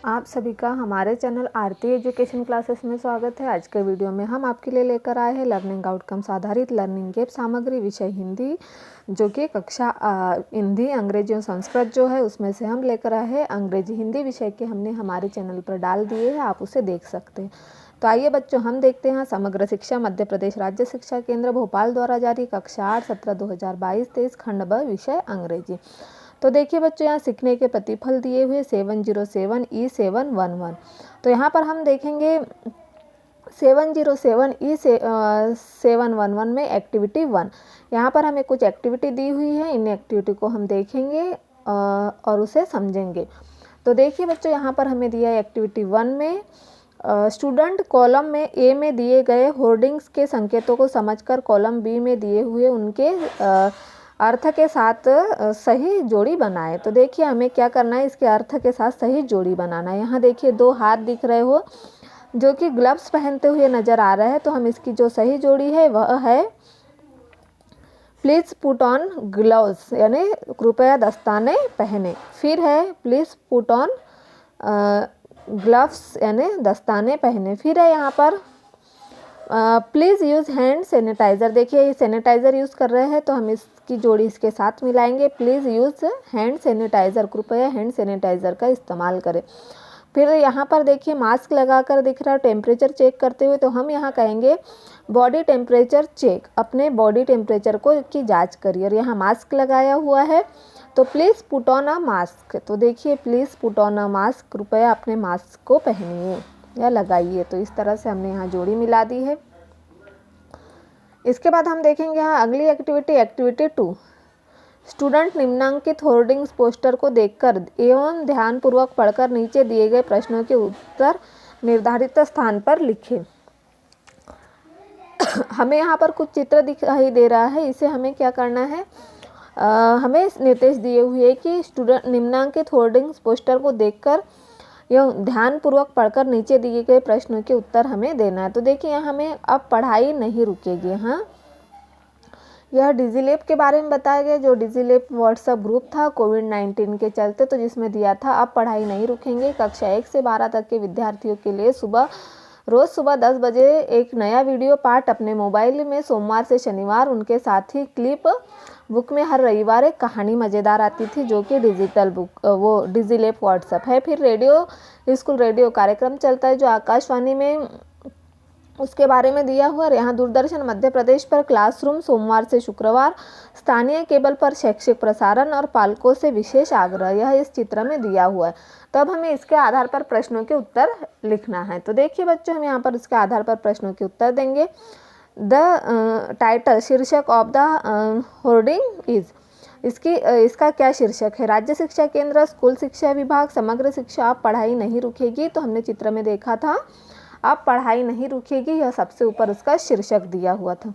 आप सभी का हमारे चैनल आरती एजुकेशन क्लासेस में स्वागत है। आज के वीडियो में हम आपके लिए लेकर आए हैं लर्निंग आउटकम्स आधारित लर्निंग ऐप सामग्री विषय हिंदी, जो कि कक्षा हिंदी, अंग्रेजी और संस्कृत जो है उसमें से हम लेकर आए हैं। अंग्रेजी हिंदी विषय के हमने हमारे चैनल पर डाल दिए हैं, आप उसे देख सकते हैं। तो आइए बच्चों, हम देखते हैं समग्र शिक्षा मध्य प्रदेश राज्य शिक्षा केंद्र भोपाल द्वारा जारी कक्षा 8 सत्र 2022-23 खंड ब विषय अंग्रेजी। तो देखिए बच्चों, यहाँ सीखने के प्रतिफल दिए हुए 707 E711। तो यहाँ पर हम देखेंगे 707 E711 में एक्टिविटी 1। यहाँ पर हमें कुछ एक्टिविटी दी हुई है, इन एक्टिविटी को हम देखेंगे और उसे समझेंगे। तो देखिए बच्चों, यहाँ पर हमें दिया है एक्टिविटी 1 में स्टूडेंट कॉलम में ए में दिए गए होर्डिंग्स के संकेतों को समझकर कॉलम बी में दिए हुए उनके अर्थ के साथ सही जोड़ी बनाए। तो देखिए हमें क्या करना है, इसके अर्थ के साथ सही जोड़ी बनाना है। यहाँ देखिए 2 हाथ दिख रहे हो जो कि ग्लव्स पहनते हुए नजर आ रहे हैं। तो हम इसकी जो सही जोड़ी है वह है प्लीज़ पुट ऑन ग्लव्स, यानी कृपया दस्ताने पहने। फिर है प्लीज़ पुट ऑन ग्लव्स, यानी दस्ताने पहने। फिर है यहाँ पर प्लीज़ यूज़ हैंड सैनिटाइज़र। देखिए ये सैनिटाइज़र यूज़ कर रहे हैं, तो हम इसकी जोड़ी इसके साथ मिलाएंगे। प्लीज़ यूज़ हैंड सैनिटाइज़र, कृपया हैंड सैनिटाइज़र का इस्तेमाल करें। फिर यहाँ पर देखिए मास्क लगाकर दिख रहा है टेम्परेचर चेक करते हुए, तो हम यहाँ कहेंगे बॉडी टेम्परेचर चेक, अपने बॉडी टेम्परेचर को की जाँच करिए। और यहाँ मास्क लगाया हुआ है, तो please put on a mask. तो देखिए please put on a mask, कृपया अपने मास्क को पहनिए या लगाइए। तो इस तरह से हमने यहाँ जोड़ी मिला दी है। इसके बाद हम देखेंगे यहाँ अगली एक्टिविटी, एक्टिविटी 2। स्टूडेंट निम्नांकित होर्डिंग्स पोस्टर को देखकर एवं ध्यानपूर्वक पढ़कर नीचे दिए गए प्रश्नों के उत्तर निर्धारित स्थान पर लिखें। हमें यहाँ पर कुछ चित्र दिखाई दे रहा है, इसे हमें क्या करना है, हमें निर्देश दिए हुए कि स्टूडेंट निम्नांकित होर्डिंग्स पोस्टर को देखकर यह ध्यानपूर्वक पढ़कर नीचे दिए गए प्रश्नों के उत्तर हमें देना है। तो देखिए यहाँ हमें अब पढ़ाई नहीं रुकेगी। हाँ, यह डिजीलैब के बारे में बताया गया, जो डिजीलैब व्हाट्सएप ग्रुप था कोविड-19 के चलते, तो जिसमें दिया था अब पढ़ाई नहीं रुकेंगे। कक्षा 1 से 12 तक के विद्यार्थियों के लिए रोज़ सुबह 10 बजे एक नया वीडियो पाठ अपने मोबाइल में सोमवार से शनिवार, उनके साथ ही क्लिप बुक में हर रविवार एक कहानी मज़ेदार आती थी, जो कि डिजिटल बुक वो डिजीलैब व्हाट्सएप है। फिर रेडियो स्कूल रेडियो कार्यक्रम चलता है जो आकाशवाणी में, उसके बारे में दिया हुआ। और यहाँ दूरदर्शन मध्य प्रदेश पर क्लासरूम सोमवार से शुक्रवार, स्थानीय केबल पर शैक्षिक प्रसारण और पालकों से विशेष आग्रह, यह इस चित्र में दिया हुआ है। तो अब हमें इसके आधार पर प्रश्नों के उत्तर लिखना है। तो देखिए बच्चों, हम यहाँ पर इसके आधार पर प्रश्नों के उत्तर देंगे। द टाइटल, शीर्षक ऑफ द होर्डिंग इज, इसका क्या शीर्षक है, राज्य शिक्षा केंद्र, स्कूल शिक्षा विभाग, समग्र शिक्षा, अब पढ़ाई नहीं रुकेगी। तो हमने चित्र में देखा था अब पढ़ाई नहीं रुकेगी, यह सबसे ऊपर उसका शीर्षक दिया हुआ था।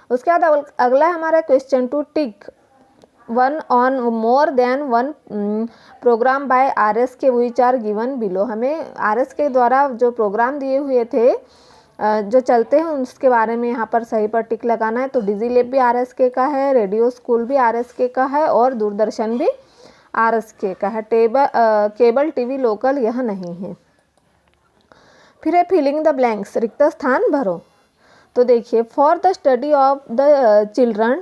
उसके बाद अगला हमारा question 2, tick 1 on more than 1 program by RS के व्हिच आर गिवन बिलो। हमें RS के द्वारा जो प्रोग्राम दिए हुए थे जो चलते हैं उसके बारे में यहाँ पर सही पर टिक लगाना है। तो डिजीलैब भी RSK का है, रेडियो स्कूल भी RSK का है और दूरदर्शन भी RSK का है। केबल टीवी लोकल यह नहीं है। फिर है फिलिंग द ब्लैंक्स, रिक्त स्थान भरो। तो देखिए for the study of the children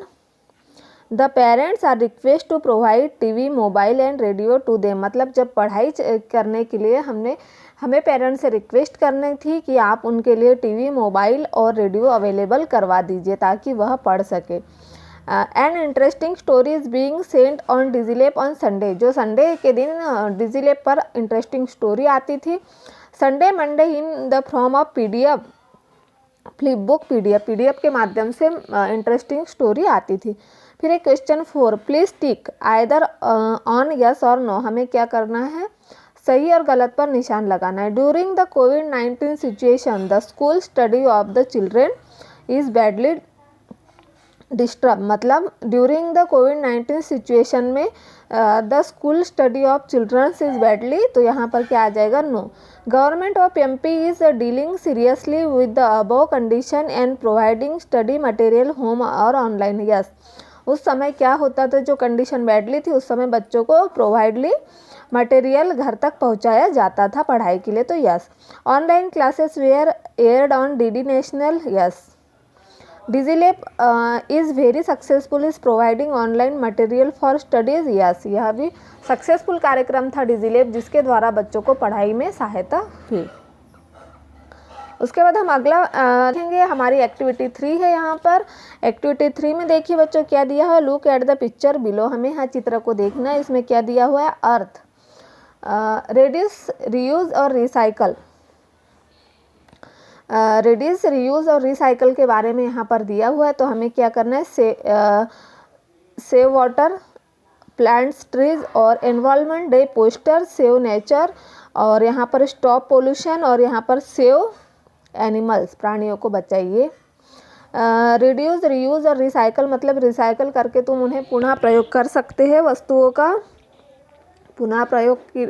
the parents are request to provide TV, mobile and radio to them. मतलब जब पढ़ाई करने के लिए हमें पेरेंट्स से रिक्वेस्ट करनी थी कि आप उनके लिए टीवी, मोबाइल और रेडियो अवेलेबल करवा दीजिए ताकि वह पढ़ सके। And interesting stories being sent on DigiLab on Sunday, जो संडे के दिन डिजीलैब पर इंटरेस्टिंग स्टोरी आती थी। Sunday Monday in the form of PDF, flip book PDF के माध्यम से इंटरेस्टिंग स्टोरी आती थी। फिर एक question 4, please tick either on yes और नो। हमें क्या करना है, सही और गलत पर निशान लगाना है। ड्यूरिंग द कोविड-19 situation the school study of the children is badly disturb. मतलब ड्यूरिंग द कोविड-19 सिचुएशन में the school study of children's is badly, तो यहाँ पर क्या आ जाएगा, no. Government of MP is dealing seriously with the above condition and providing study material home और ऑनलाइन, यस। उस समय क्या होता था, जो कंडीशन बैडली थी उस समय बच्चों को प्रोवाइडली मटेरियल घर तक पहुंचाया जाता था पढ़ाई के लिए, तो yes. Online classes were aired on DD National, yes. DigiLab is very successful is providing online material for studies, yes. यह भी सक्सेसफुल कार्यक्रम था डिजीलैब, जिसके द्वारा बच्चों को पढ़ाई में सहायता हुई। उसके बाद हम अगला देखेंगे, हमारी एक्टिविटी 3 है। यहाँ पर एक्टिविटी 3 में देखिए बच्चों क्या दिया है, look at the picture below. हमें यहाँ चित्र को देखना है। इसमें क्या दिया हुआ है, अर्थ, रिड्यूस, रीयूज और रिसाइकल। रिड्यूस, रीयूज और रिसाइकल के बारे में यहाँ पर दिया हुआ है। तो हमें क्या करना है, सेव वाटर, प्लांट्स, ट्रीज और environment day poster, save nature, और यहाँ पर स्टॉप पोल्यूशन, और यहाँ पर सेव एनिमल्स, प्राणियों को बचाइए। रिड्यूस, रीयूज और रिसाइकल मतलब रिसाइकल करके तुम उन्हें पुनः प्रयोग कर सकते हैं, वस्तुओं का पुनः प्रयोग की।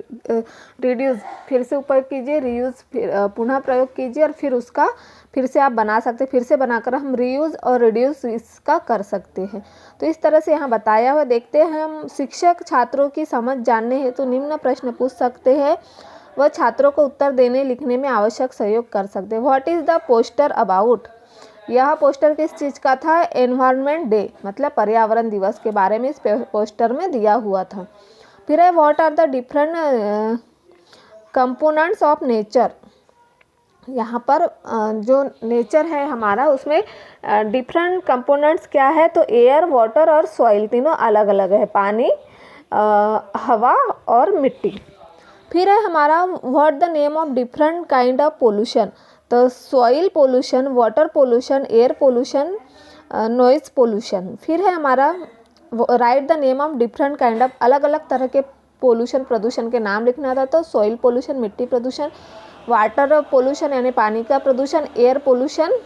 रिड्यूस फिर से उपयोग कीजिए, रीयूज फिर पुनः प्रयोग कीजिए, और फिर उसका फिर से आप बना सकते हैं। फिर से बनाकर हम रीयूज और रिड्यूस इसका कर सकते हैं। तो इस तरह से यहाँ बताया हुआ। देखते हैं हम, शिक्षक छात्रों की समझ जानने हेतु तो निम्न प्रश्न पूछ सकते हैं। वह छात्रों को उत्तर देने लिखने में आवश्यक सहयोग कर सकते हैं। What is the poster about, यह पोस्टर किस चीज़ का था, एनवायरनमेंट डे मतलब पर्यावरण दिवस के बारे में इस पोस्टर में दिया हुआ था। फिर है, what are the different components of nature. यहाँ पर जो नेचर है हमारा, उसमें डिफरेंट कंपोनेंट्स क्या है, तो एयर, वाटर और सॉइल, तीनों अलग अलग है, पानी, हवा और मिट्टी। फिर है हमारा, what the name of different kind of pollution, तो soil pollution, water pollution, air pollution, noise pollution. फिर है हमारा, write the name of different kind of, अलग अलग तरह के पोल्यूशन, प्रदूषण के नाम लिखना था। तो सॉइल पोल्यूशन मिट्टी प्रदूषण, वाटर पोल्यूशन यानी पानी का प्रदूषण, एयर पोल्यूशन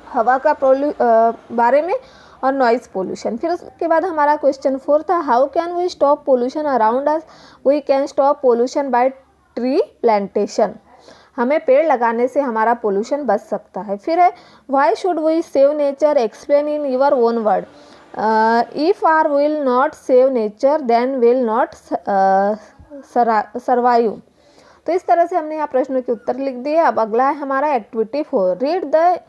हवा का बारे में, और नॉइज पोल्यूशन। फिर उसके बाद हमारा क्वेश्चन 4 था, how can we stop pollution around us, we can stop pollution by tree plantation, हमें पेड़ लगाने से हमारा पोल्यूशन बच सकता है। फिर है, why should we save nature, explain in your own word, if are will not save nature then will not survive. तो इस तरह से हमने यहाँ प्रश्नों के उत्तर लिख दिए। अब अगला है हमारा activity 4, read the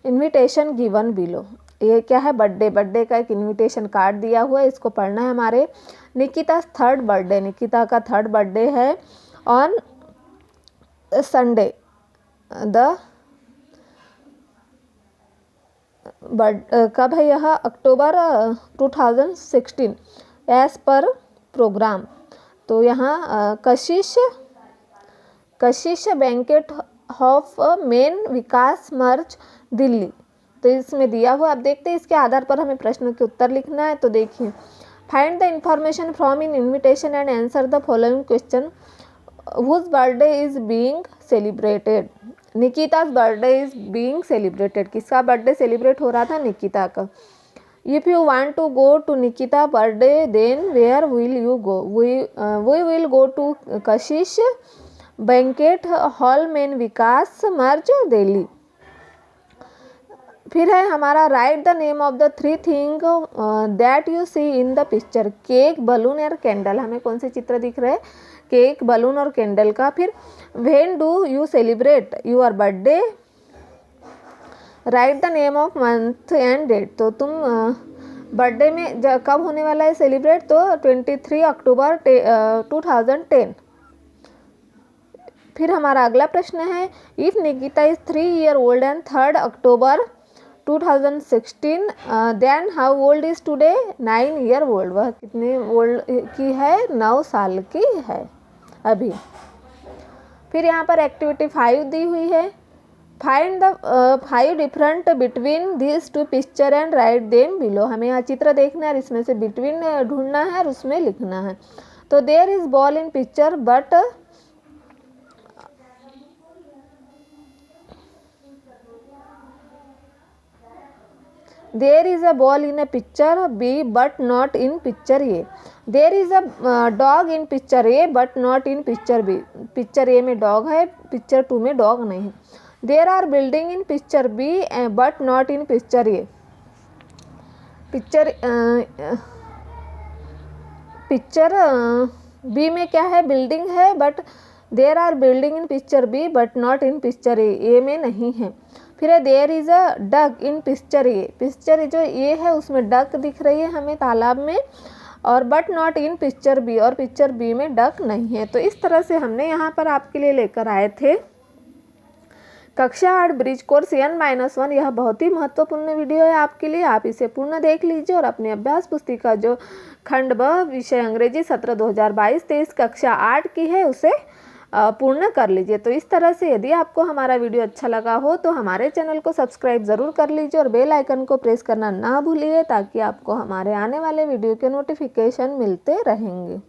invitation given below. ये क्या है, बर्थडे का एक इन्विटेशन कार्ड दिया हुआ है, इसको पढ़ना है हमारे। निकिता थर्ड बर्थडे, निकिता का थर्ड बर्थडे है ऑन संडे, कब है यह, अक्टूबर 2016 एज पर प्रोग्राम। तो यहाँ कशिश बैंकेट ऑफ मेन विकास मर्च दिल्ली, तो इसमें दिया हुआ। अब देखते हैं इसके आधार पर हमें प्रश्नों के उत्तर लिखना है। तो देखिए, find the information from in invitation and answer the following question, whose birthday is being celebrated, Nikita's birthday is being celebrated, किसका बर्थडे सेलिब्रेट हो रहा था, निकिता का। If you want to go to Nikita birthday then where will you go, we will go to Kashish banquet hall main Vikas Marg Delhi. फिर है हमारा, write the name of the 3 thing that you C in the picture, cake, balloon और candle, हमें कौन से चित्र दिख रहे हैं, केक, बलून और कैंडल का। फिर when do you celebrate your birthday, write the name of month and date, तो तुम बर्थडे में कब होने वाला है सेलिब्रेट, तो 23 अक्टूबर 2010। फिर हमारा अगला प्रश्न है, if Nikita is 3 year old and 3 October 2016 then how old is today, 9 year old, वह कितने ओल्ड की है, 9 साल की है अभी। फिर यहाँ पर एक्टिविटी 5 दी हुई है, find the 5 different between this 2 picture and write them below, हमें यहाँ चित्र देखना है और इसमें से बिटवीन ढूंढना है और उसमें लिखना है। तो there is ball in picture but there is a ball in a picture B but not in picture A, there is a dog in picture A but not in picture B, picture A में dog है, picture 2 में dog नहीं है। There are building in picture B but not in picture A, picture picture B में क्या है, building है, but there are building in picture B but not in picture A में नहीं है। फिर है there is a duck in picture A, picture जो ए है उसमें डक दिख रही है हमें तालाब में, और but not in picture B, और पिक्चर बी में डक नहीं है। तो इस तरह से हमने यहाँ पर आपके लिए लेकर आए थे कक्षा 8 ब्रिज कोर्स N-1। यह बहुत ही महत्वपूर्ण वीडियो है आपके लिए, आप इसे पूर्ण देख लीजिए और अपनी अभ्यास पुस्तिका जो खंड ब विषय अंग्रेजी सत्र 2022-23 कक्षा 8 की है उसे पूर्ण कर लीजिए। तो इस तरह से यदि आपको हमारा वीडियो अच्छा लगा हो तो हमारे चैनल को सब्सक्राइब ज़रूर कर लीजिए और बेल आइकन को प्रेस करना ना भूलिए, ताकि आपको हमारे आने वाले वीडियो के नोटिफिकेशन मिलते रहेंगे।